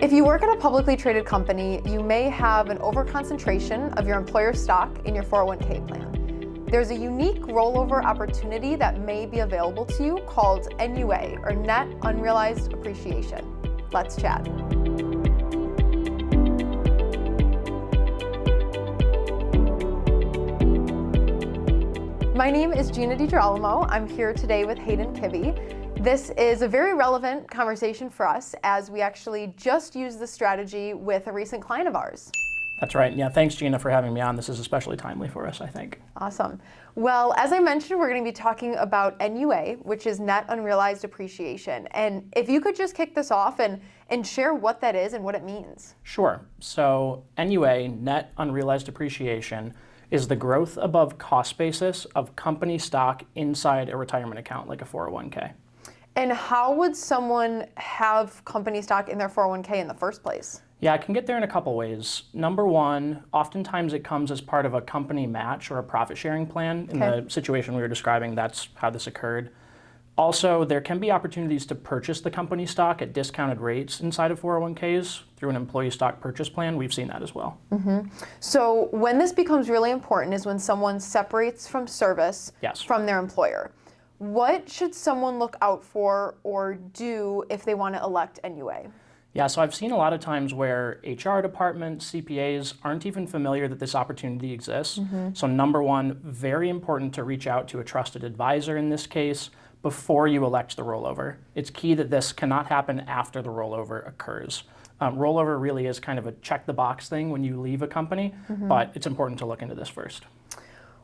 If you work at a publicly traded company, you may have an overconcentration of your employer's stock in your 401k plan. There's a unique rollover opportunity that may be available to you called NUA, or Net Unrealized Appreciation. Let's chat. My name is Gina DiGirolamo. I'm here today with Hayden Kibbey. This is a very relevant conversation for us as we actually just used this strategy with a recent client of ours. That's right. Yeah, thanks, Gina, for having me on. This is especially timely for us, I think. Awesome. Well, as I mentioned, we're going to be talking about NUA, which is Net Unrealized Appreciation. And if you could just kick this off and share what that is and what it means. Sure. So NUA, Net Unrealized Appreciation, is the growth above cost basis of company stock inside a retirement account like a 401k. And how would someone have company stock in their 401k in the first place? Yeah, I can get there in a couple ways. Number one, oftentimes it comes as part of a company match or a profit sharing plan. In the situation we were describing, that's how this occurred. Also, there can be opportunities to purchase the company stock at discounted rates inside of 401ks through an employee stock purchase plan. We've seen that as well. So when this becomes really important is when someone separates from service from their employer. What should someone look out for or do if they want to elect NUA? Yeah, so I've seen a lot of times where HR departments, CPAs aren't even familiar that this opportunity exists. So number one, very important to reach out to a trusted advisor in this case before you elect the rollover. It's key that this cannot happen after the rollover occurs. Rollover really is kind of a check the box thing when you leave a company, but it's important to look into this first.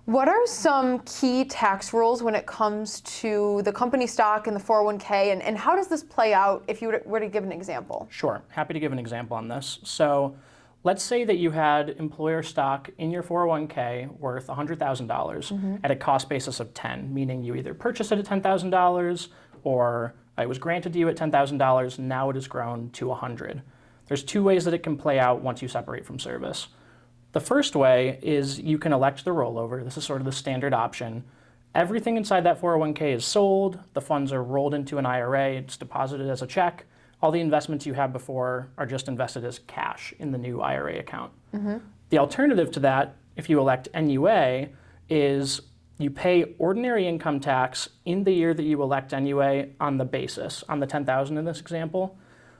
What are some key tax rules when it comes to the company stock and the 401k, and how does this play out if you were to give an example? Sure, happy to give an example on this. So let's say that you had employer stock in your 401k worth $100,000 at a cost basis of 10, meaning you either purchased it at $10,000 or it was granted to you at $10,000, now it has grown to 100. There's two ways that it can play out once you separate from service. The first way is you can elect the rollover. This is sort of the standard option. Everything inside that 401k is sold, the funds are rolled into an IRA, it's deposited as a check. All the investments you had before are just invested as cash in the new IRA account. The alternative to that, if you elect NUA, is you pay ordinary income tax in the year that you elect NUA on the basis, on the $10,000 in this example.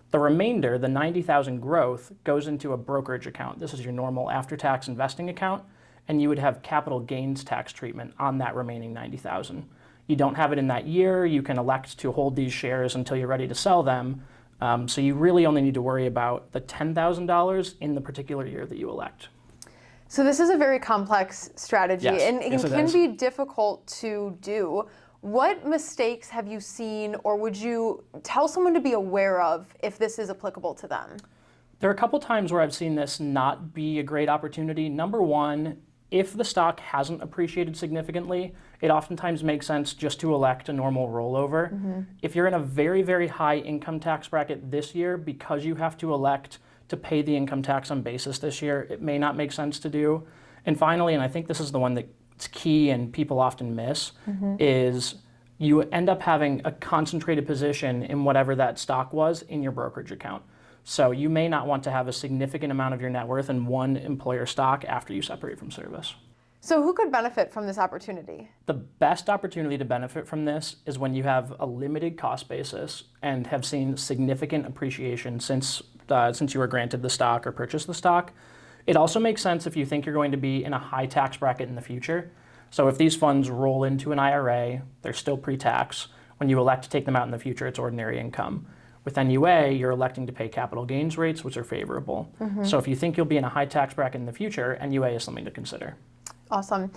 The remainder, the $90,000 growth, goes into a brokerage account. This is your normal after-tax investing account, and you would have capital gains tax treatment on that remaining $90,000. You don't have it in that year. You can elect to hold these shares until you're ready to sell them. So you really only need to worry about the $10,000 in the particular year that you elect. So this is a very complex strategy, and it can be difficult to do. What mistakes have you seen, or would you tell someone to be aware of if this is applicable to them? There are a couple times where I've seen this not be a great opportunity. Number one, if the stock hasn't appreciated significantly, it oftentimes makes sense just to elect a normal rollover. If you're in a very, very high income tax bracket this year, because you have to elect to pay the income tax on basis this year, it may not make sense to do. And finally, and I think this is the one that's key and people often miss, is you end up having a concentrated position in whatever that stock was in your brokerage account. So you may not want to have a significant amount of your net worth in one employer stock after you separate from service. So who could benefit from this opportunity? The best opportunity to benefit from this is when you have a limited cost basis and have seen significant appreciation since you were granted the stock or purchased the stock. It also makes sense if you think you're going to be in a high tax bracket in the future. So if these funds roll into an IRA, they're still pre-tax. When you elect to take them out in the future, it's ordinary income. With NUA, you're electing to pay capital gains rates, which are favorable. So if you think you'll be in a high tax bracket in the future, NUA is something to consider. Awesome.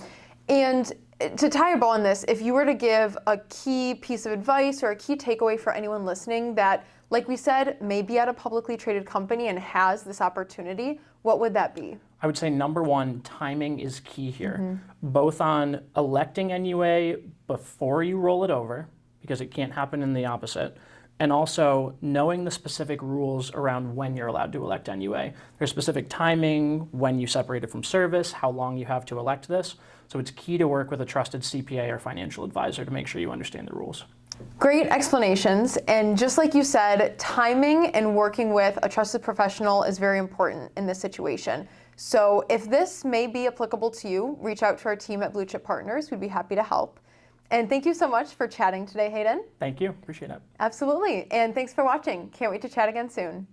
And to tie a bow on this, if you were to give a key piece of advice or a key takeaway for anyone listening that, like we said, may be at a publicly traded company and has this opportunity, what would that be? I would say number one, timing is key here, both on electing NUA before you roll it over, because it can't happen in the opposite, and also knowing the specific rules around when you're allowed to elect NUA. There's specific timing, when you separate it from service, how long you have to elect this. So it's key to work with a trusted CPA or financial advisor to make sure you understand the rules. Great explanations. And just like you said, timing and working with a trusted professional is very important in this situation. So if this may be applicable to you, reach out to our team at Blue Chip Partners. We'd be happy to help. And thank you so much for chatting today, Hayden. Thank you. Appreciate it. Absolutely. And thanks for watching. Can't wait to chat again soon.